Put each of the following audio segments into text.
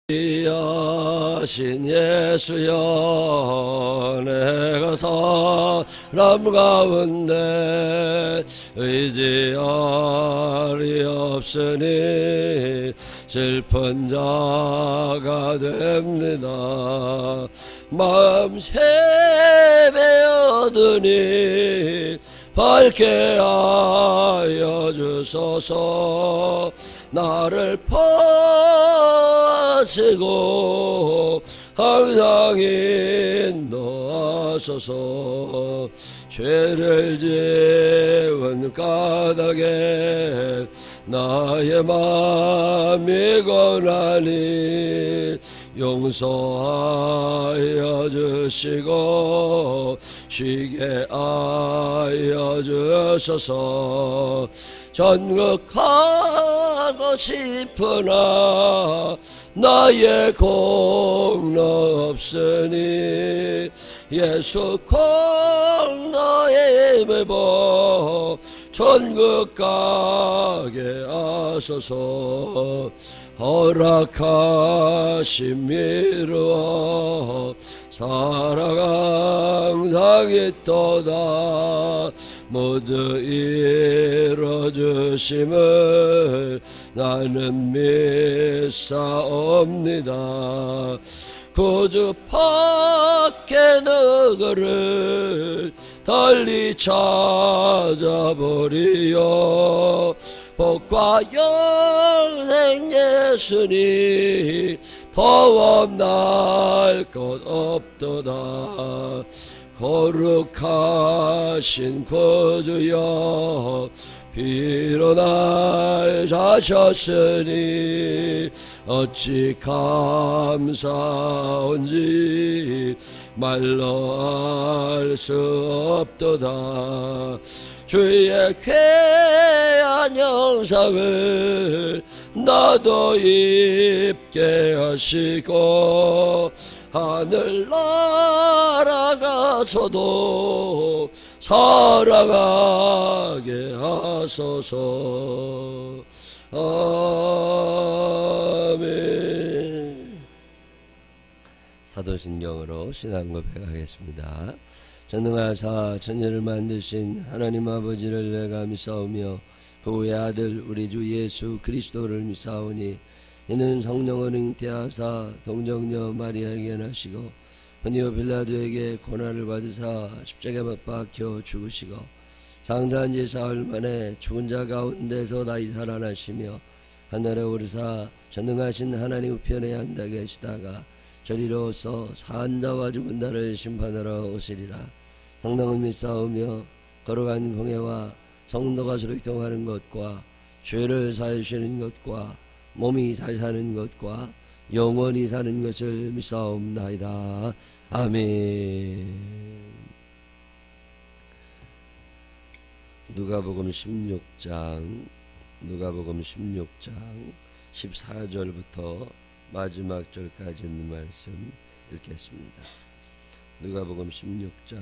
하신 예수여, 내가 사람 가운데 의지할이 없으니 슬픈 자가 됩니다. 마음 새배어드니 밝게 하여 주소서. 나를 파시고 항상 인도하소서. 죄를 지은 까닭에 나의 마음이 고나니 용서하여 주시고 쉬게 하여 주소서. 전극하고 싶으나 나의 공로 없으니 예수 공로의 힘을 보 전극 가게 하소서. 허락하심 이루어 사랑 항상 있도다. 모두 이루어주심을 나는 믿사옵니다. 구주 밖에 너그를 달리 찾아보리요. 복과 영생 예수니 더 없날 것 없도다. 거룩하신 구주여, 피로 날 사셨으니 어찌 감사한지 말로 알 수 없도다. 주의 귀한 영상을 나도 입게 하시고 하늘 날아가서도 사랑하게 하소서. 아멘. 사도신경으로 신앙 고백하겠습니다. 전능하사 천지를 만드신 하나님 아버지를 내가 믿사오며 그 외 아들 우리 주 예수 그리스도를 믿사오니 이는 성령을 잉태하사 동정녀 마리아에게 나시고 본디오 빌라도에게 고난을 받으사 십자가에 못 박혀 죽으시고 장사한 지 사흘 만에 죽은 자 가운데서 다시 살아나시며 하늘에 오르사 전능하신 하나님 우편에 앉아 계시다가 저리로서 산 자와 죽은 자를 심판하러 오시리라. 성령을 믿사오며 거룩한 공예와 성도가 서로 교통하는 것과 죄를 사하시는 것과 몸이 다시 사는 것과 영원히 사는 것을 믿사옵나이다. 아멘. 누가복음 16장 14절부터 마지막 절까지 있는 말씀 읽겠습니다. 누가복음 16장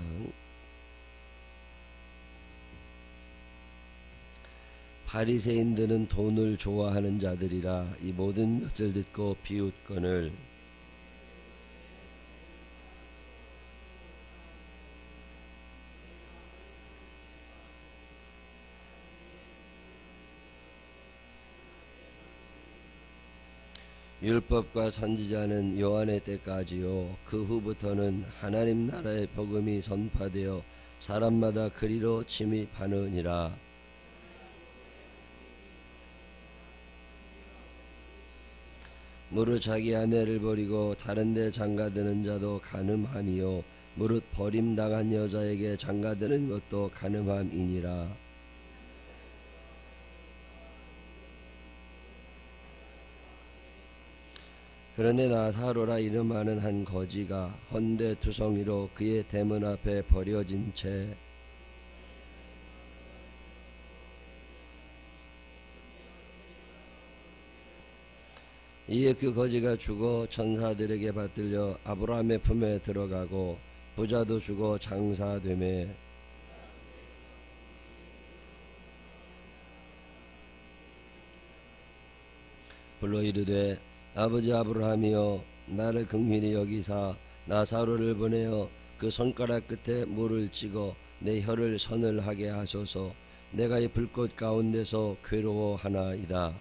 바리새인들은 돈을 좋아하는 자들이라 이 모든 것을 듣고 비웃거늘 율법과 선지자는 요한의 때까지요 그 후부터는 하나님 나라의 복음이 선파되어 사람마다 그리로 침입하느니라. 무릇 자기 아내를 버리고 다른 데 장가드는 자도 간음함이요 무릇 버림당한 여자에게 장가드는 것도 간음함이니라. 그런데 나사로라 이름하는 한 거지가 헌데투성이로 그의 대문 앞에 버려진 채 이에 그 거지가 죽어 천사들에게 받들려 아브라함의 품에 들어가고 부자도 죽어 장사되매 불러 이르되 아버지 아브라함이여 나를 긍휼히 여기사 나사로를 보내어 그 손가락 끝에 물을 찍어 내 혀를 서늘하게 하소서. 내가 이 불꽃 가운데서 괴로워하나이다.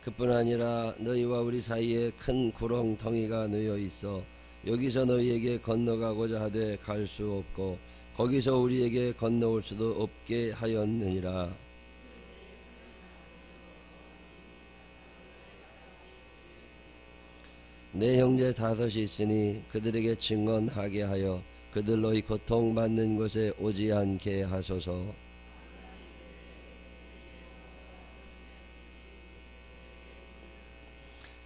그뿐 아니라 너희와 우리 사이에 큰 구렁텅이가 놓여 있어 여기서 너희에게 건너가고자 하되 갈 수 없고 거기서 우리에게 건너올 수도 없게 하였느니라. 내 형제 다섯이 있으니 그들에게 증언하게 하여 그들 너희 고통받는 곳에 오지 않게 하소서.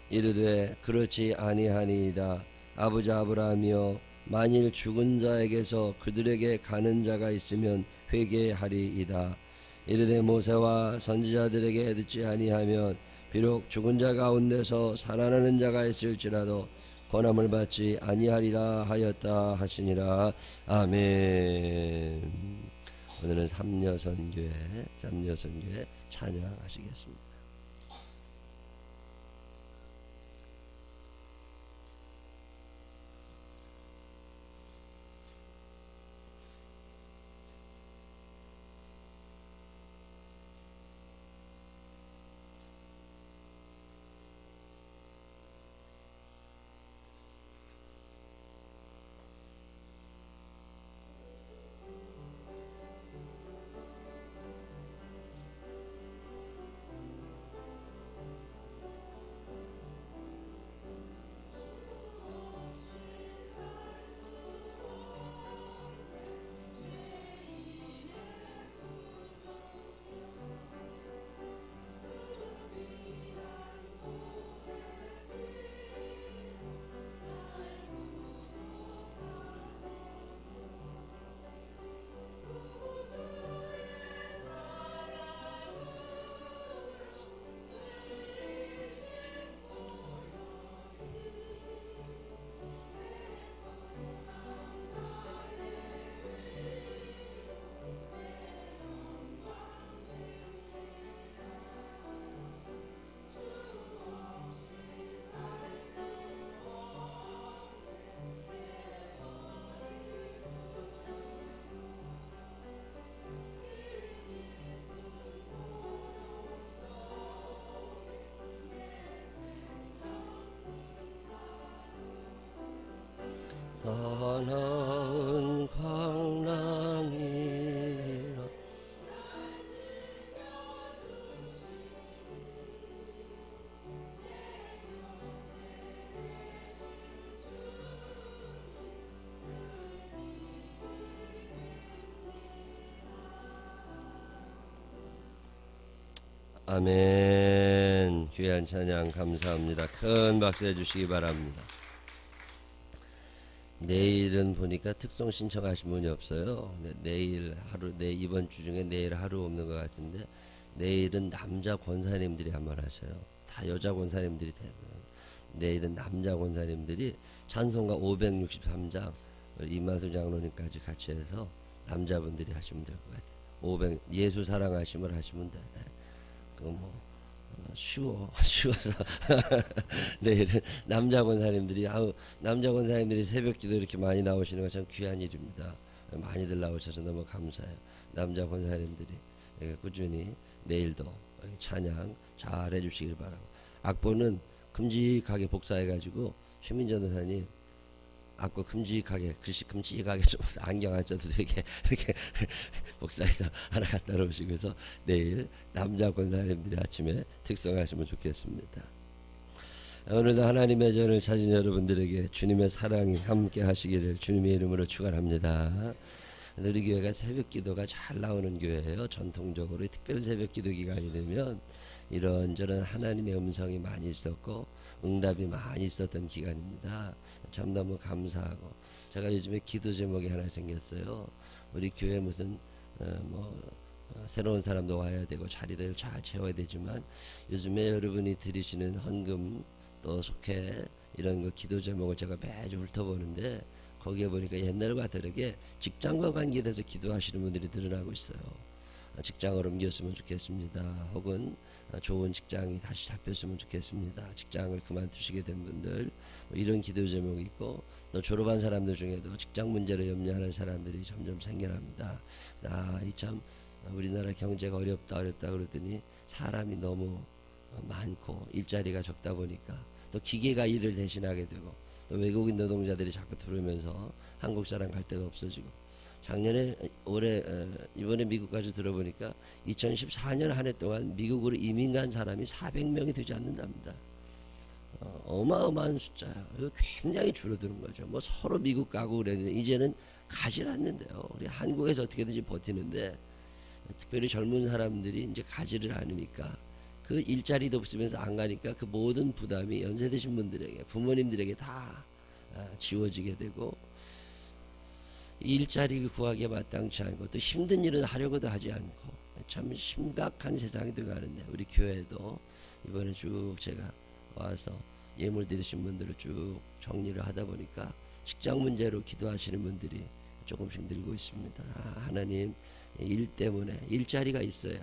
이르되 그렇지 아니하니이다. 아버지 아브라함이여 만일 죽은 자에게서 그들에게 가는 자가 있으면 회개하리이다. 이르되 모세와 선지자들에게 듣지 아니하면 비록 죽은 자 가운데서 살아나는 자가 있을지라도 권함을 받지 아니하리라 하였다 하시니라. 아멘. 오늘은 삼려선교회 찬양하시겠습니다. 사나운 광랑이라 아멘. 귀한 찬양 감사합니다. 큰 박수 해주시기 바랍니다. 내일은 보니까 특송 신청하신 분이 없어요. 내일 하루, 이번 주 중에 내일 하루 없는 것 같은데, 내일은 남자 권사님들이 한번 하셔요. 다 여자 권사님들이 대부분. 내일은 남자 권사님들이 찬송가 563장 이만수 장로님까지 같이 해서 남자분들이 하시면 될 것 같아요. 500 예수 사랑하심을 하시면 돼. 쉬워서 내일은 남자 권사님들이 남자 권사님들이 새벽기도 이렇게 많이 나오시는 거 참 귀한 일입니다. 많이들 나오셔서 너무 감사해요. 남자 권사님들이 꾸준히 내일도 찬양 잘 해주시길 바라고, 악보는 큼직하게 복사해가지고 최민전 권사님 악보 큼직하게, 글씨 큼직하게 좀 안경 안 써도 되게 이렇게 복사해서 하나 갖다 놓으시고 해서 내일 남자 권사님들이 아침에 특성하시면 좋겠습니다. 오늘도 하나님의 전을 찾은 여러분들에게 주님의 사랑이 함께 하시기를 주님의 이름으로 축원합니다. 우리 교회가 새벽 기도가 잘 나오는 교회예요. 전통적으로 특별 새벽 기도 기간이 되면 이런저런 하나님의 음성이 많이 있었고 응답이 많이 있었던 기간입니다. 참 너무 감사하고, 제가 요즘에 기도 제목이 하나 생겼어요. 우리 교회 무슨 새로운 사람도 와야 되고 자리들 잘 채워야 되지만 요즘에 여러분이 드리시는 헌금 또 속해 이런 그 기도 제목을 제가 매주 훑어보는데 거기에 보니까 옛날과 다르게 직장과 관계돼서 기도하시는 분들이 늘어나고 있어요. 직장을 옮겼으면 좋겠습니다. 혹은 좋은 직장이 다시 잡혔으면 좋겠습니다. 직장을 그만두시게 된 분들, 뭐 이런 기도 제목이 있고, 또 졸업한 사람들 중에도 직장 문제로 염려하는 사람들이 점점 생겨납니다. 참 우리나라 경제가 어렵다 그러더니 사람이 너무 많고 일자리가 적다 보니까 또 기계가 일을 대신하게 되고, 또 외국인 노동자들이 자꾸 들어오면서 한국 사람 갈 데가 없어지고, 작년에 이번에 미국 가서 들어보니까 2014년 한 해 동안 미국으로 이민 간 사람이 400명이 되지 않는답니다. 어마어마한 숫자예요. 이거 굉장히 줄어드는 거죠. 뭐 서로 미국 가고 그랬는데 이제는 가질 않는데요. 우리 한국에서 어떻게든지 버티는데, 특별히 젊은 사람들이 이제 가지를 않으니까 그 일자리도 없으면서 안 가니까 그 모든 부담이 연세 드신 분들에게, 부모님들에게 다 지워지게 되고, 일자리 구하기에 마땅치 않고 또 힘든 일은 하려고도 하지 않고 참 심각한 세상이 돼가는데, 우리 교회도 이번에 쭉 제가 와서 예물 드리신 분들을 쭉 정리를 하다 보니까 직장 문제로 기도하시는 분들이 조금씩 늘고 있습니다. 하나님, 일 때문에 일자리가 있어야,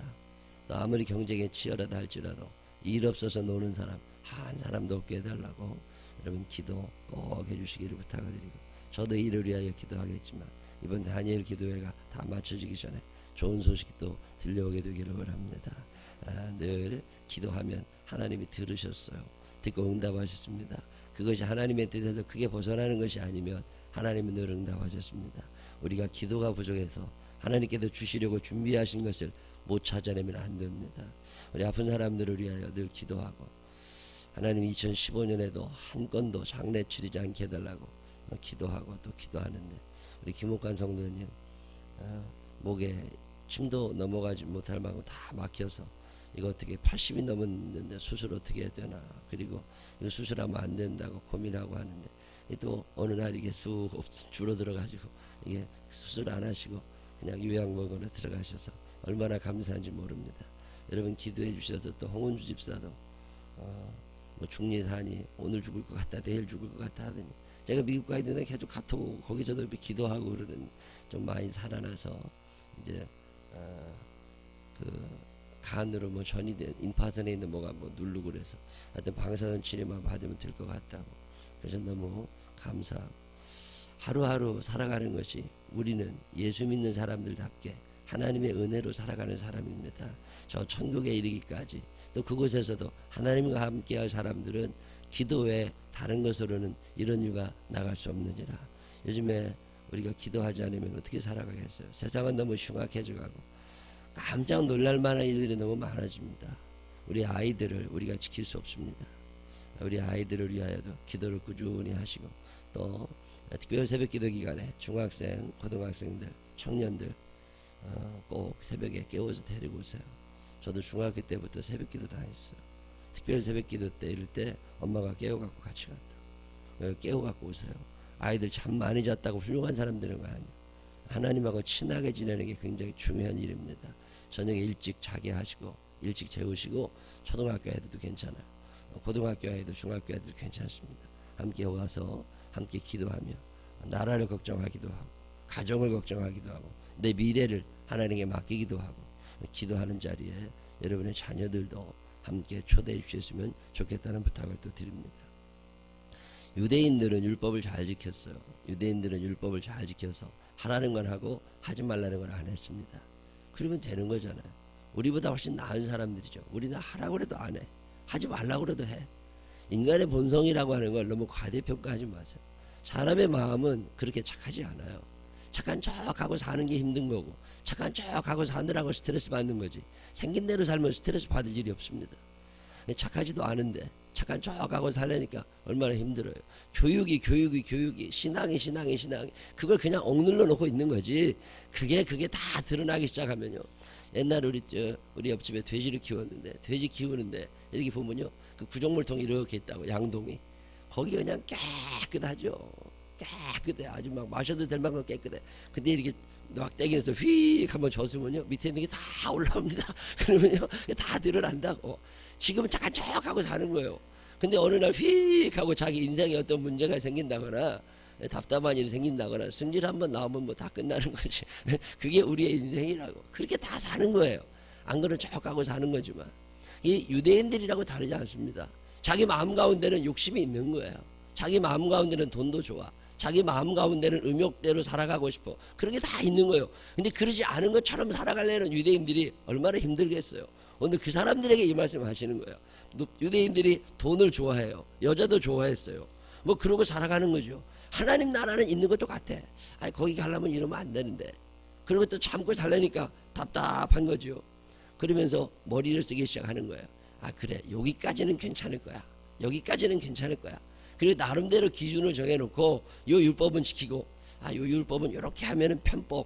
또 아무리 경쟁에 치열하다 할지라도 일 없어서 노는 사람 한 사람도 없게 해달라고 여러분 기도 꼭 해주시기를 부탁드리고, 저도 이를 위하여 기도하겠지만 이번 다니엘 기도회가 다 마쳐지기 전에 좋은 소식이 또 들려오게 되기를 바랍니다. 늘 기도하면 하나님이 들으셨어요. 듣고 응답하셨습니다. 그것이 하나님의 뜻에서 크게 벗어나는 것이 아니면 하나님은 늘 응답하셨습니다. 우리가 기도가 부족해서 하나님께서 주시려고 준비하신 것을 못 찾아내면 안 됩니다. 우리 아픈 사람들을 위하여 늘 기도하고, 하나님 2015년에도 한 건도 장례 치르지 않게 해달라고 기도하고 또 기도하는데, 우리 김옥관 성도님 목에 침도 넘어가지 못할 만큼 다 막혀서 이거 어떻게 80이 넘었는데 수술 어떻게 해야 되나, 그리고 이거 수술하면 안 된다고 고민하고 하는데, 또 어느 날 이게 쑥 줄어들어가지고 이게 수술 안 하시고 그냥 요양병원에 들어가셔서 얼마나 감사한지 모릅니다. 여러분 기도해 주셔서, 또 홍은주 집사도 뭐 중리사니 오늘 죽을 것 같다, 내일 죽을 것 같다 하더니, 제가 미국 가 있는데 계속 카톡 거기서도 이렇게 기도하고 그러는, 좀 많이 살아나서 이제 그 간으로 뭐 전이 된 인파선에 있는 뭐가 뭐 누르고 그래서 하여튼 방사선 치료만 받으면 될 것 같다고. 그래서 너무 감사하고, 하루하루 살아가는 것이 우리는 예수 믿는 사람들답게 하나님의 은혜로 살아가는 사람입니다. 저 천국에 이르기까지, 또 그곳에서도 하나님과 함께할 사람들은 기도 외에 다른 것으로는 이런 이유가 나갈 수 없느니라. 요즘에 우리가 기도하지 않으면 어떻게 살아가겠어요? 세상은 너무 흉악해져가고 깜짝 놀랄 만한 일들이 너무 많아집니다. 우리 아이들을 우리가 지킬 수 없습니다. 우리 아이들을 위하여도 기도를 꾸준히 하시고, 또 특별 새벽기도 기간에 중학생, 고등학생들, 청년들 꼭 새벽에 깨워서 데리고 오세요. 저도 중학교 때부터 새벽기도 다 했어요. 특별 새벽기도 때 이럴 때 엄마가 깨워갖고 같이 갔다. 깨워갖고 오세요. 아이들 잠 많이 잤다고 훌륭한 사람 되는 거 아니에요. 하나님하고 친하게 지내는 게 굉장히 중요한 일입니다. 저녁에 일찍 자게 하시고 일찍 재우시고, 초등학교 애들도 괜찮아요. 고등학교 애들, 중학교 애들 괜찮습니다. 함께 와서 함께 기도하며 나라를 걱정하기도 하고, 가정을 걱정하기도 하고, 내 미래를 하나님께 맡기기도 하고, 기도하는 자리에 여러분의 자녀들도 함께 초대해 주셨으면 좋겠다는 부탁을 또 드립니다. 유대인들은 율법을 잘 지켰어요. 유대인들은 율법을 잘 지켜서 하라는 건 하고 하지 말라는 건 안 했습니다. 그러면 되는 거잖아요. 우리보다 훨씬 나은 사람들이죠. 우리는 하라고 해도 안 해. 하지 말라고 해도 해. 인간의 본성이라고 하는 걸 너무 과대평가하지 마세요. 사람의 마음은 그렇게 착하지 않아요. 착한 척하고 사는 게 힘든 거고, 착한 척하고 사느라고 스트레스 받는 거지, 생긴 대로 살면 스트레스 받을 일이 없습니다. 착하지도 않은데 착한 척하고 살려니까 얼마나 힘들어요. 교육이 신앙이 그걸 그냥 억눌러 놓고 있는 거지. 그게 다 드러나기 시작하면요, 옛날 우리 옆집에 돼지를 키웠는데, 돼지 키우는데 이렇게 보면요, 그 구정물통이 이렇게 있다고, 양동이. 거기 그냥 깨끗하죠. 깨끗해. 아주 막 마셔도 될 만큼 깨끗해. 근데 이렇게 막 떼기에서 휙 한번 젖으면요, 밑에 있는 게 다 올라옵니다. 그러면요, 다 드러난다고. 지금은 착한 척하고 사는 거예요. 근데 어느 날 휙 하고 자기 인생에 어떤 문제가 생긴다거나 답답한 일이 생긴다거나 승질 한번 나오면 뭐 다 끝나는 거지. 그게 우리의 인생이라고. 그렇게 다 사는 거예요. 안 그러면 쭉 하고 사는 거지만 이 유대인들이라고 다르지 않습니다. 자기 마음 가운데는 욕심이 있는 거예요. 자기 마음 가운데는 돈도 좋아. 자기 마음 가운데는 음욕대로 살아가고 싶어. 그런 게 다 있는 거예요. 근데 그러지 않은 것처럼 살아가려는 유대인들이 얼마나 힘들겠어요. 오늘 그 사람들에게 이 말씀 하시는 거예요. 유대인들이 돈을 좋아해요. 여자도 좋아했어요. 뭐 그러고 살아가는 거죠. 하나님 나라는 있는 것도 같아. 아니 거기 가려면 이러면 안 되는데. 그리고 또 참고 살려니까 답답한 거죠. 그러면서 머리를 쓰기 시작하는 거예요. 아 그래 여기까지는 괜찮을 거야. 여기까지는 괜찮을 거야. 그리고 나름대로 기준을 정해놓고 요 율법은 지키고 아 요 율법은 이렇게 하면은 편법.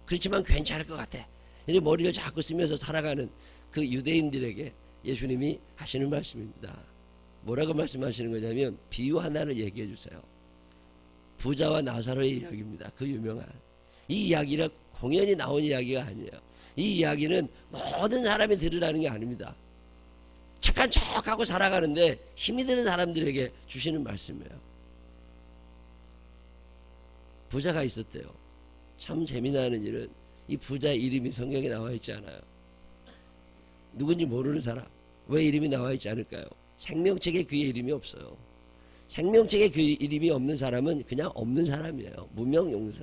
그렇지만 괜찮을 것 같아. 이제 머리를 자꾸 쓰면서 살아가는 그 유대인들에게 예수님이 하시는 말씀입니다. 뭐라고 말씀하시는 거냐면 비유 하나를 얘기해 주세요. 부자와 나사로의 이야기입니다. 그 유명한 이 이야기가 공연히 나온 이야기가 아니에요. 이 이야기는 모든 사람이 들으라는 게 아닙니다. 착한 척하고 살아가는데 힘이 드는 사람들에게 주시는 말씀이에요. 부자가 있었대요. 참 재미나는 일은 이 부자의 이름이 성경에 나와 있지 않아요. 누군지 모르는 사람. 왜 이름이 나와 있지 않을까요? 생명책에 그의 이름이 없어요. 생명책에 그 이름이 없는 사람은 그냥 없는 사람이에요. 무명용사.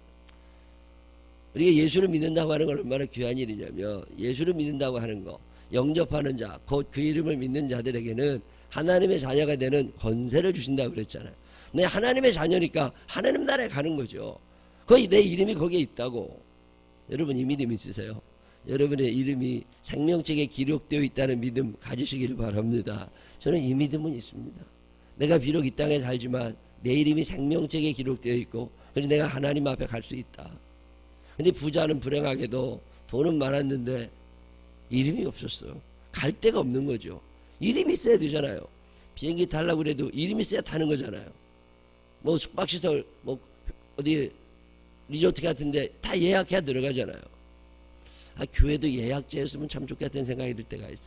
우리가 예수를 믿는다고 하는 건 얼마나 귀한 일이냐면 예수를 믿는다고 하는 거 영접하는 자, 곧 그 이름을 믿는 자들에게는 하나님의 자녀가 되는 권세를 주신다고 그랬잖아요. 내 하나님의 자녀니까 하나님 나라에 가는 거죠. 거의 내 이름이 거기에 있다고. 여러분 이 믿음 있으세요? 여러분의 이름이 생명책에 기록되어 있다는 믿음 가지시길 바랍니다. 저는 이 믿음은 있습니다. 내가 비록 이 땅에 살지만 내 이름이 생명책에 기록되어 있고 그래서 내가 하나님 앞에 갈 수 있다. 근데 부자는 불행하게도 돈은 많았는데 이름이 없었어요. 갈 데가 없는 거죠. 이름이 있어야 되잖아요. 비행기 타려고 그래도 이름이 있어야 타는 거잖아요. 뭐 숙박시설 뭐 어디 리조트 같은데 다 예약해야 들어가잖아요. 아, 교회도 예약제였으면 참 좋겠다는 생각이 들 때가 있어.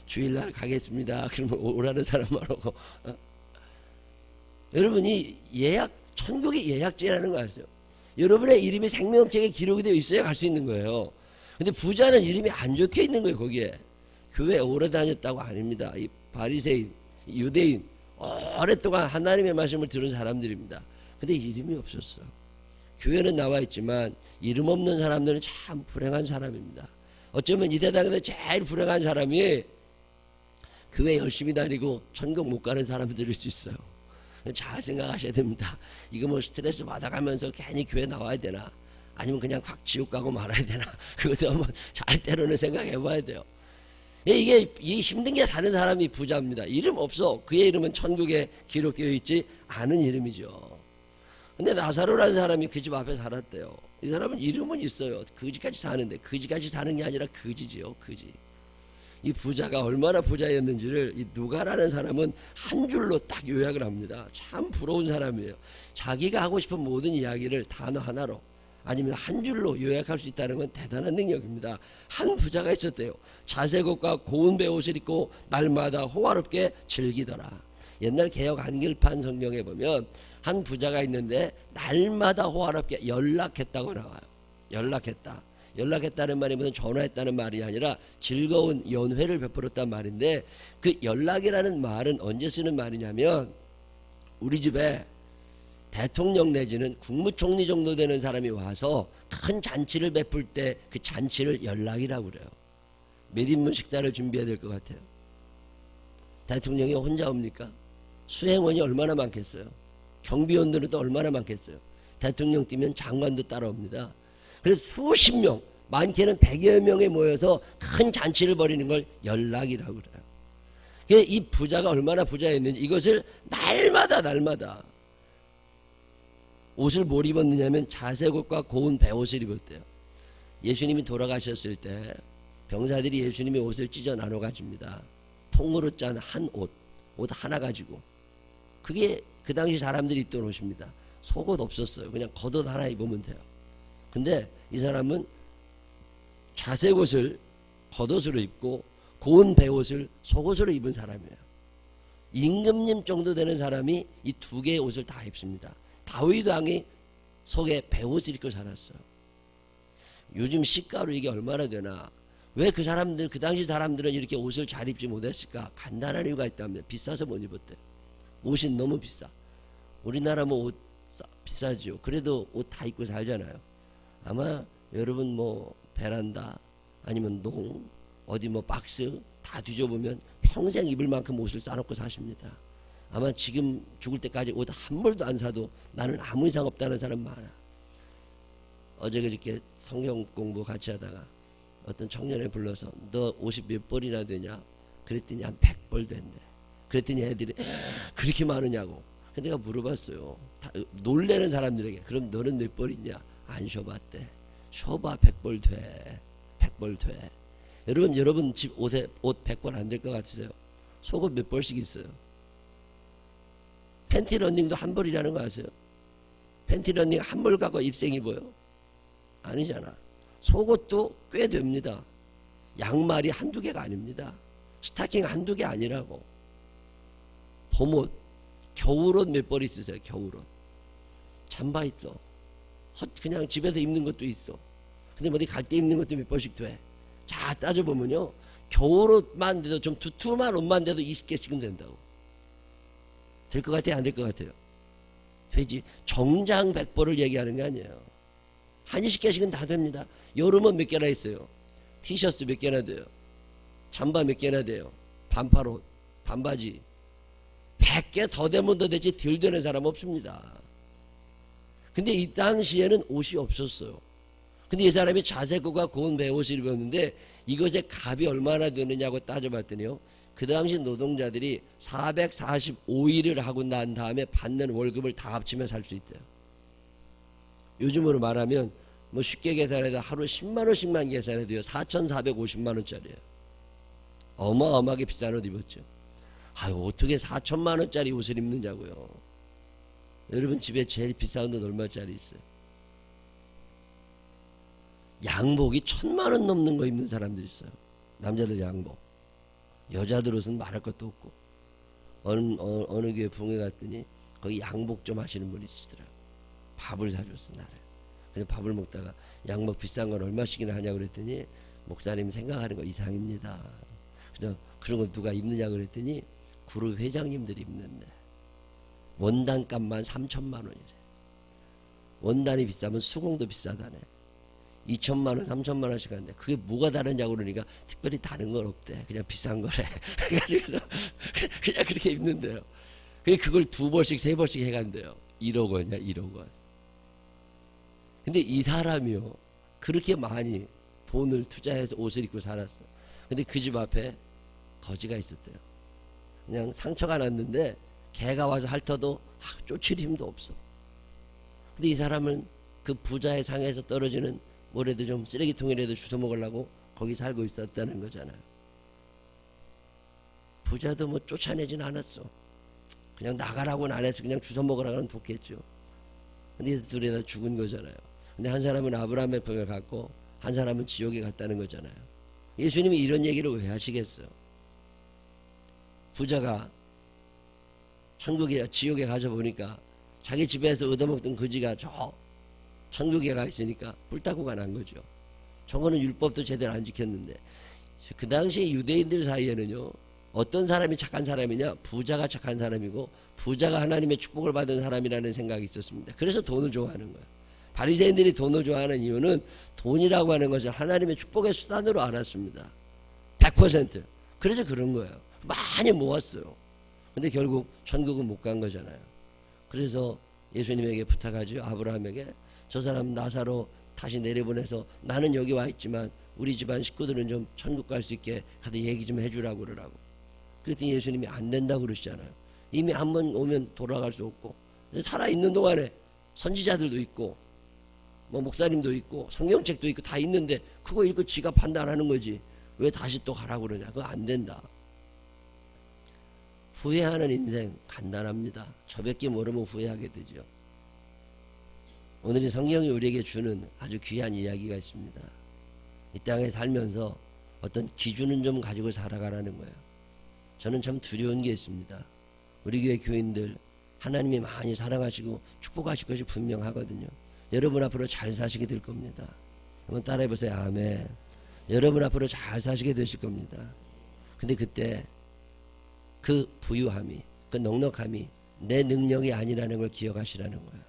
주일날 가겠습니다. 그러면 오라는 사람만 오고. 여러분이 예약 천국의 예약제라는 거 아세요? 여러분의 이름이 생명책에 기록이 되어 있어야 갈 수 있는 거예요. 근데 부자는 이름이 안 적혀 있는 거예요. 거기에. 교회 오래 다녔다고 아닙니다. 이 바리새인, 유대인 오랫동안 하나님의 말씀을 들은 사람들입니다. 근데 이름이 없었어. 교회는 나와 있지만 이름 없는 사람들은 참 불행한 사람입니다. 어쩌면 이 세상에서 제일 불행한 사람이 교회 열심히 다니고 천국 못 가는 사람들일 수 있어요. 잘 생각하셔야 됩니다. 이거 뭐 스트레스 받아가면서 괜히 교회 나와야 되나? 아니면 그냥 확 지옥 가고 말아야 되나? 그것도 한번 잘 때로는 생각해 봐야 돼요. 이게 힘든 게 사는 사람이 부자입니다. 이름 없어. 그의 이름은 천국에 기록되어 있지 않은 이름이죠. 근데 나사로라는 사람이 그 집 앞에 살았대요. 이 사람은 이름은 있어요. 그지같이 사는데 그지같이 사는 게 아니라 그지지요. 그지. 이 부자가 얼마나 부자였는지를 이 누가라는 사람은 한 줄로 딱 요약을 합니다. 참 부러운 사람이에요. 자기가 하고 싶은 모든 이야기를 단어 하나로 아니면 한 줄로 요약할 수 있다는 건 대단한 능력입니다. 한 부자가 있었대요. 자색옷과 고운 배옷을 입고 날마다 호화롭게 즐기더라. 옛날 개역 한글판 성경에 보면 한 부자가 있는데 날마다 호화롭게 연락했다고 나와요. 연락했다는 말이 무슨 전화했다는 말이 아니라 즐거운 연회를 베풀었단 말인데 그 연락이라는 말은 언제 쓰는 말이냐면 우리 집에 대통령 내지는 국무총리 정도 되는 사람이 와서 큰 잔치를 베풀 때 그 잔치를 연락이라고 그래요. 몇 인분 식사를 준비해야 될 것 같아요? 대통령이 혼자 옵니까? 수행원이 얼마나 많겠어요? 경비원들은 또 얼마나 많겠어요? 대통령 뛰면 장관도 따라옵니다. 그래서 수십 명, 많게는 100여 명에 모여서 큰 잔치를 벌이는 걸 연락이라고 그래요. 이 부자가 얼마나 부자였는지 이것을 날마다 옷을 뭘 입었느냐면 자색옷과 고운 배옷을 입었대요. 예수님이 돌아가셨을 때 병사들이 예수님의 옷을 찢어 나눠 가집니다. 통으로 짠 한 옷 하나 가지고. 그게 그 당시 사람들이 입던 옷입니다. 속옷 없었어요. 그냥 겉옷 하나 입으면 돼요. 근데 이 사람은 자색옷을 겉옷으로 입고 고운 배옷을 속옷으로 입은 사람이에요. 임금님 정도 되는 사람이 이 두 개의 옷을 다 입습니다. 다윗 왕이 속에 베옷을 입고 살았어. 요즘 시가로 이게 얼마나 되나? 왜 그 사람들, 그 당시 사람들은 이렇게 옷을 잘 입지 못했을까? 간단한 이유가 있답니다. 비싸서 못 입었대. 옷이 너무 비싸. 우리나라 뭐 옷 비싸지요. 그래도 옷 다 입고 살잖아요. 아마 여러분 뭐 베란다 아니면 농 어디 뭐 박스 다 뒤져보면 평생 입을 만큼 옷을 싸놓고 사십니다. 아마 지금 죽을 때까지 옷 한 벌도 안 사도 나는 아무 이상 없다는 사람 많아. 어제 그저께 성경 공부 같이 하다가 어떤 청년을 불러서 너 옷이 몇 벌이나 되냐? 그랬더니 한 100벌 된대. 그랬더니 애들이 그렇게 많으냐고. 근데 내가 물어봤어요. 놀래는 사람들에게 그럼 너는 몇 벌 있냐? 안 쉬어봤대. 쉬어봐 100벌 돼. 100벌 돼. 여러분 집 옷에 옷 100벌 안 될 것 같으세요? 속옷 몇 벌씩 있어요? 팬티 런닝도 한 벌이라는 거 아세요? 팬티 런닝 한 벌 갖고 일생 입어요? 아니잖아. 속옷도 꽤 됩니다. 양말이 한두 개가 아닙니다. 스타킹 한두 개 아니라고. 봄옷, 겨울옷 몇 벌 있으세요? 겨울옷. 잠바 있어. 그냥 집에서 입는 것도 있어. 근데 어디 갈 때 입는 것도 몇 벌씩 돼. 자, 따져보면요. 겨울옷만 돼도 좀 두툼한 옷만 돼도 20개씩은 된다고. 될 것 같아요? 안 될 것 같아요? 되지. 정장 100벌을 얘기하는 게 아니에요. 한 20개씩은 다 됩니다. 여름은 몇 개나 있어요? 티셔츠 몇 개나 돼요? 잠바 몇 개나 돼요? 반팔옷, 반바지. 100개 더 되면 더 되지 덜 되는 사람 없습니다. 근데 이 당시에는 옷이 없었어요. 근데 이 사람이 자색구가 고운 베옷을 입었는데 이것의 값이 얼마나 되느냐고 따져봤더니요. 그 당시 노동자들이 445일을 하고 난 다음에 받는 월급을 다 합치면 살 수 있대요. 요즘으로 말하면 뭐 쉽게 계산해도 하루 10만원씩만 계산해도요 4,450만원짜리예요. 어마어마하게 비싼 옷 입었죠. 아유 어떻게 4천만원짜리 옷을 입느냐고요. 여러분 집에 제일 비싼 옷 얼마짜리 있어요? 양복이 1,000만원 넘는 거 입는 사람들 있어요. 남자들 양복. 여자들 옷은 말할 것도 없고. 어느 교회 붕에 갔더니 거기 양복 좀 하시는 분이 있으더라고. 밥을 사줬어 나를. 그래서 밥을 먹다가 양복 비싼 건 얼마씩이나 하냐고 그랬더니 목사님 생각하는 거 이상입니다. 그래서 그런 걸 누가 입느냐고 그랬더니 그룹 회장님들이 입는데 원단값만 3천만 원이래. 원단이 비싸면 수공도 비싸다네. 2천만 원, 3천만 원씩 하는데 그게 뭐가 다르냐고 그러니까 특별히 다른 건 없대. 그냥 비싼 거래. 그래서 그냥 그렇게 입는데요. 그걸 2벌씩 3벌씩 해간대요. 1억 원이야 1억 원. 근데 이 사람이요 그렇게 많이 돈을 투자해서 옷을 입고 살았어. 근데 그 집 앞에 거지가 있었대요. 그냥 상처가 났는데 개가 와서 핥아도 쫓을 힘도 없어. 근데 이 사람은 그 부자의 상에서 떨어지는 뭐래도 좀 쓰레기통이라도 주워 먹으려고 거기 살고 있었다는 거잖아요. 부자도 뭐 쫓아내진 않았어. 그냥 나가라고는 안 했어. 그냥 주워 먹으라고는 뒀겠죠. 근데 둘이 다 죽은 거잖아요. 근데 한 사람은 아브라함의 품에 갔고 한 사람은 지옥에 갔다는 거잖아요. 예수님이 이런 얘기를 왜 하시겠어요? 부자가 천국에 지옥에 가서 보니까 자기 집에서 얻어먹던 거지가 저 천국에 가 있으니까 불타고가 난 거죠. 저거는 율법도 제대로 안 지켰는데 그 당시 유대인들 사이에는요 어떤 사람이 착한 사람이냐 부자가 착한 사람이고 부자가 하나님의 축복을 받은 사람이라는 생각이 있었습니다. 그래서 돈을 좋아하는 거예요. 바리새인들이 돈을 좋아하는 이유는 돈이라고 하는 것을 하나님의 축복의 수단으로 알았습니다. 100%. 그래서 그런 거예요. 많이 모았어요. 근데 결국 천국은 못 간 거잖아요. 그래서 예수님에게 부탁하죠. 아브라함에게 저 사람 나사로 다시 내려보내서 나는 여기 와 있지만 우리 집안 식구들은 좀 천국 갈 수 있게 가서 얘기 좀 해주라고 그러라고. 그랬더니 예수님이 안 된다고 그러시잖아요. 이미 한 번 오면 돌아갈 수 없고 살아있는 동안에 선지자들도 있고 뭐 목사님도 있고 성경책도 있고 다 있는데 그거 읽고 지가 판단하는 거지 왜 다시 또 가라고 그러냐. 그거 안 된다. 후회하는 인생 간단합니다. 저밖에 모르면 후회하게 되죠. 오늘 성경이 우리에게 주는 아주 귀한 이야기가 있습니다. 이 땅에 살면서 어떤 기준은 좀 가지고 살아가라는 거예요. 저는 참 두려운 게 있습니다. 우리 교회 교인들 하나님이 많이 사랑하시고 축복하실 것이 분명하거든요. 여러분 앞으로 잘 사시게 될 겁니다. 한번 따라해보세요. 아멘. 여러분 앞으로 잘 사시게 되실 겁니다. 근데 그때 그 부유함이, 그 넉넉함이 내 능력이 아니라는 걸 기억하시라는 거예요.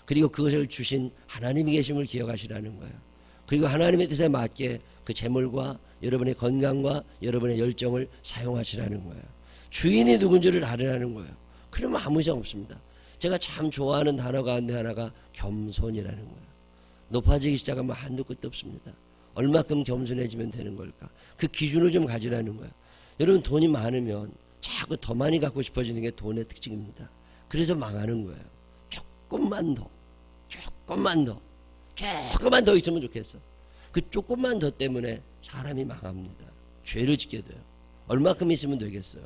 그리고 그것을 주신 하나님이 계심을 기억하시라는 거예요. 그리고 하나님의 뜻에 맞게 그 재물과 여러분의 건강과 여러분의 열정을 사용하시라는 거예요. 주인이 누군지를 알으라는 거예요. 그러면 아무 이상 없습니다. 제가 참 좋아하는 단어 가운데 하나가 겸손이라는 거예요. 높아지기 시작하면 한도 끝도 없습니다. 얼마큼 겸손해지면 되는 걸까? 그 기준을 좀 가지라는 거예요. 여러분 돈이 많으면 자꾸 더 많이 갖고 싶어지는 게 돈의 특징입니다. 그래서 망하는 거예요. 조금만 더 있으면 좋겠어. 그 조금만 더 때문에 사람이 망합니다. 죄를 짓게 돼요. 얼마큼 있으면 되겠어요.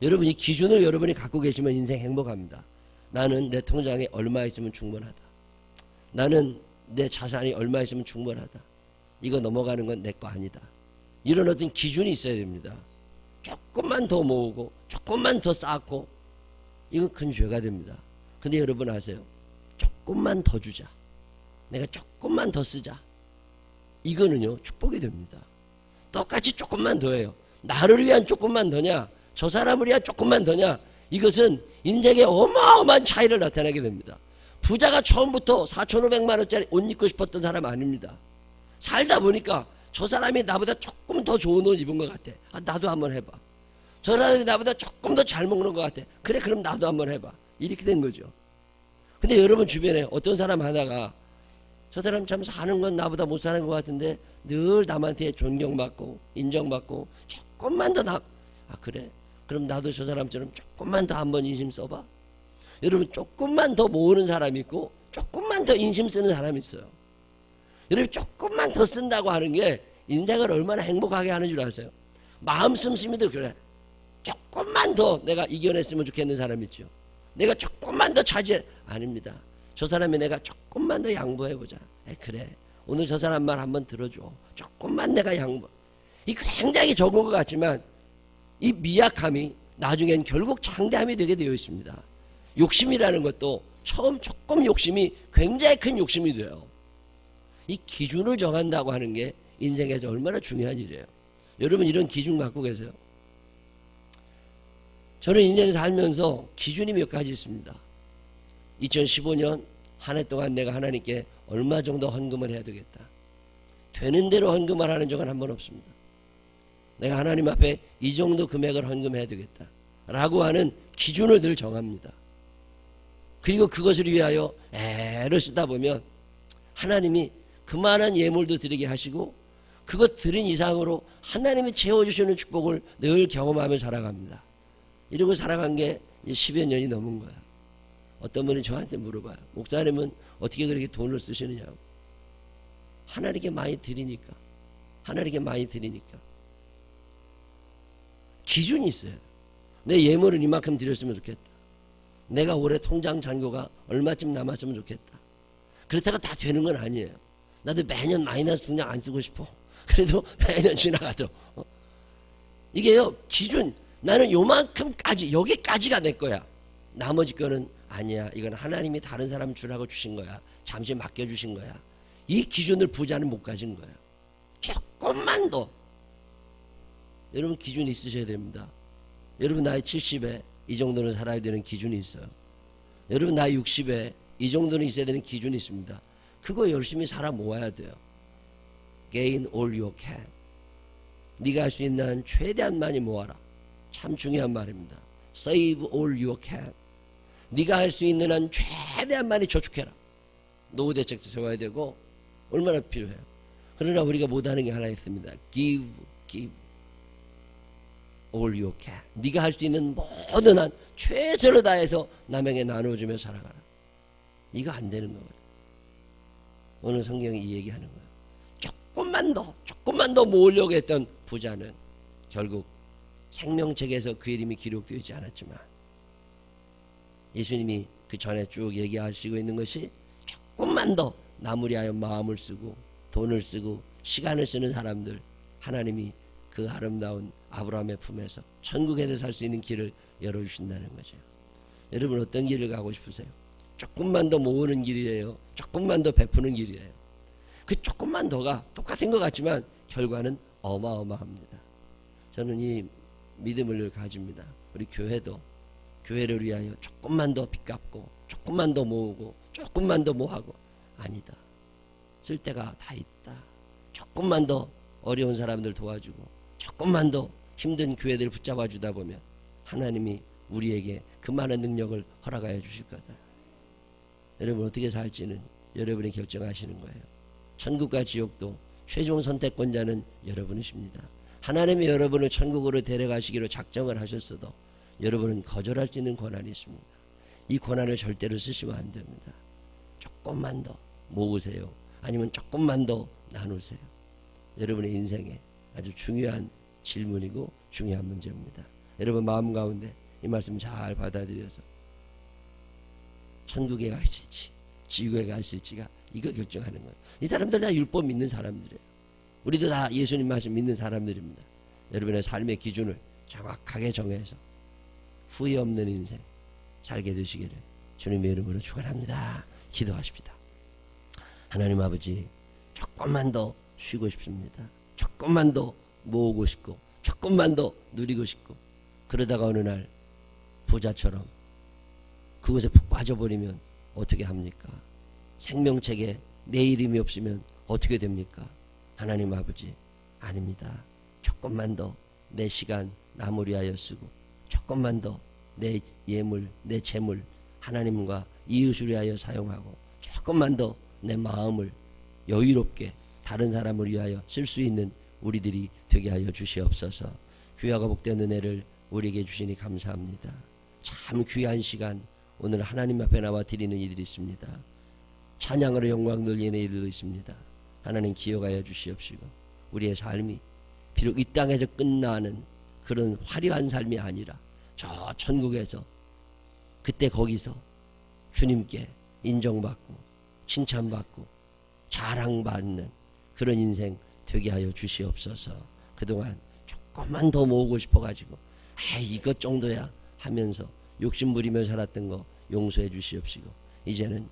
여러분 이 기준을 여러분이 갖고 계시면 인생 행복합니다. 나는 내 통장에 얼마 있으면 충분하다. 나는 내 자산이 얼마 있으면 충분하다. 이거 넘어가는 건 내 거 아니다. 이런 어떤 기준이 있어야 됩니다. 조금만 더 모으고 조금만 더 쌓고 이건 큰 죄가 됩니다. 근데 여러분 아세요? 조금만 더 주자. 내가 조금만 더 쓰자. 이거는요 축복이 됩니다. 똑같이 조금만 더 해요. 나를 위한 조금만 더냐, 저 사람을 위한 조금만 더냐, 이것은 인생에 어마어마한 차이를 나타내게 됩니다. 부자가 처음부터 4,500만 원짜리 옷 입고 싶었던 사람 아닙니다. 살다 보니까 저 사람이 나보다 조금 더 좋은 옷 입은 것 같아. 아, 나도 한번 해봐. 저 사람이 나보다 조금 더 잘 먹는 것 같아. 그래, 그럼 나도 한번 해봐. 이렇게 된 거죠. 근데 여러분 주변에 어떤 사람 하나가 저 사람 참 사는 건 나보다 못 사는 것 같은데 늘 남한테 존경받고 인정받고 조금만 더 그래? 그럼 나도 저 사람처럼 조금만 더 한번 인심 써봐. 여러분 조금만 더 모으는 사람이 있고 조금만 더 인심 쓰는 사람이 있어요. 여러분 조금만 더 쓴다고 하는 게 인생을 얼마나 행복하게 하는 줄 아세요? 마음 씀씀이도 그래. 조금만 더 내가 이겨냈으면 좋겠는 사람 있죠. 내가 조금만 더 차지해. 아닙니다. 저 사람이 내가 조금만 더 양보해보자. 그래. 오늘 저 사람 말 한번 들어줘. 조금만 내가 양보. 이 굉장히 적은 것 같지만 이 미약함이 나중엔 결국 장대함이 되게 되어 있습니다. 욕심이라는 것도 처음 조금 욕심이 굉장히 큰 욕심이 돼요. 이 기준을 정한다고 하는 게 인생에서 얼마나 중요한 일이에요. 여러분 이런 기준 갖고 계세요? 저는 인생을 살면서 기준이 몇 가지 있습니다. 2015년 한 해 동안 내가 하나님께 얼마 정도 헌금을 해야 되겠다. 되는 대로 헌금을 하는 적은 한 번 없습니다. 내가 하나님 앞에 이 정도 금액을 헌금해야 되겠다 라고 하는 기준을 늘 정합니다. 그리고 그것을 위하여 애를 쓰다 보면 하나님이 그만한 예물도 드리게 하시고 그것 드린 이상으로 하나님이 채워주시는 축복을 늘 경험하며 살아갑니다. 이러고 살아간 게 10여 년이 넘은 거야. 어떤 분이 저한테 물어봐요. 목사님은 어떻게 그렇게 돈을 쓰시느냐고. 하나님께 많이 드리니까. 하나님께 많이 드리니까. 기준이 있어요. 내 예물은 이만큼 드렸으면 좋겠다. 내가 올해 통장 잔고가 얼마쯤 남았으면 좋겠다. 그렇다고 다 되는 건 아니에요. 나도 매년 마이너스 통장 안 쓰고 싶어. 그래도 매년 지나가도. 이게요, 기준. 나는 요만큼까지, 여기까지가 내 거야. 나머지 거는 아니야. 이건 하나님이 다른 사람 주라고 주신 거야. 잠시 맡겨주신 거야. 이 기준을 부자는 못 가진 거예요. 조금만 더. 여러분 기준이 있으셔야 됩니다. 여러분 나이 70에 이 정도는 살아야 되는 기준이 있어요. 여러분 나이 60에 이 정도는 있어야 되는 기준이 있습니다. 그거 열심히 살아 모아야 돼요. Gain all you can. 네가 할 수 있는 한 최대한 많이 모아라. 참 중요한 말입니다. Save all you can. 네가 할 수 있는 한 최대한 많이 저축해라. 노후 대책도 세워야 되고 얼마나 필요해요. 그러나 우리가 못하는 게 하나 있습니다. Give all you can. 네가 할 수 있는 모든 한 최선을 다해서 남에게 나눠주며 살아가라. 이거 안 되는 거거든요. 오늘 성경이 이 얘기하는 거예요. 조금만 더 모으려고 했던 부자는 결국 생명책에서 그 이름이 기록되어 있지 않았지만 예수님이 그 전에 쭉 얘기하시고 있는 것이 조금만 더 남을 위하여 마음을 쓰고 돈을 쓰고 시간을 쓰는 사람들, 하나님이 그 아름다운 아브라함의 품에서 천국에서 살 수 있는 길을 열어주신다는 거죠. 여러분 어떤 길을 가고 싶으세요? 조금만 더 모으는 길이에요? 조금만 더 베푸는 길이에요? 그 조금만 더가 똑같은 것 같지만 결과는 어마어마합니다. 저는 이 믿음을 가집니다. 우리 교회도 교회를 위하여 조금만 더 빚 갚고 조금만 더 모으고 조금만 더 뭐하고, 아니다. 쓸 데가 다 있다. 조금만 더 어려운 사람들 도와주고 조금만 더 힘든 교회들 붙잡아 주다 보면 하나님이 우리에게 그 많은 능력을 허락하여 주실 거다. 여러분 어떻게 살지는 여러분이 결정하시는 거예요. 천국과 지옥도 최종 선택권자는 여러분이십니다. 하나님이 여러분을 천국으로 데려가시기로 작정을 하셨어도 여러분은 거절할 수 있는 권한이 있습니다. 이 권한을 절대로 쓰시면 안 됩니다. 조금만 더 모으세요. 아니면 조금만 더 나누세요. 여러분의 인생에 아주 중요한 질문이고 중요한 문제입니다. 여러분 마음 가운데 이 말씀 잘 받아들여서 천국에 가 있을지 지옥에 가 있을지가 이거 결정하는 거예요. 이 사람들 다 율법 믿는 사람들이에요. 우리도 다 예수님 말씀 믿는 사람들입니다. 여러분의 삶의 기준을 정확하게 정해서 후회 없는 인생 살게 되시기를 주님의 이름으로 축원합니다. 기도하십시다. 하나님 아버지, 조금만 더 쉬고 싶습니다. 조금만 더 모으고 싶고 조금만 더 누리고 싶고, 그러다가 어느 날 부자처럼 그곳에 푹 빠져버리면 어떻게 합니까? 생명책에 내 이름이 없으면 어떻게 됩니까? 하나님 아버지, 아닙니다. 조금만 더 내 시간 나무리 하여 쓰고 조금만 더 내 예물, 내 재물 하나님과 이웃을 위하여 사용하고 조금만 더 내 마음을 여유롭게 다른 사람을 위하여 쓸 수 있는 우리들이 되게 하여 주시옵소서. 귀하고 복된 은혜를 우리에게 주시니 감사합니다. 참 귀한 시간 오늘 하나님 앞에 나와 드리는 이들이 있습니다. 찬양으로 영광 돌리는 이들도 있습니다. 하나님 기억하여 주시옵시고 우리의 삶이 비록 이 땅에서 끝나는 그런 화려한 삶이 아니라 저 천국에서 그때 거기서 주님께 인정받고 칭찬받고 자랑받는 그런 인생 되게 하여 주시옵소서. 그동안 조금만 더 모으고 싶어가지고 이것 정도야 하면서 욕심부리며 살았던 거 용서해 주시옵시고 이제는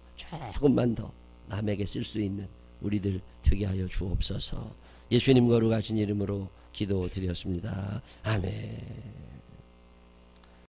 조금만 더 남에게 쓸 수 있는 우리들 되게 하여 주옵소서. 예수님 거룩하신 이름으로 기도드렸습니다. 아멘.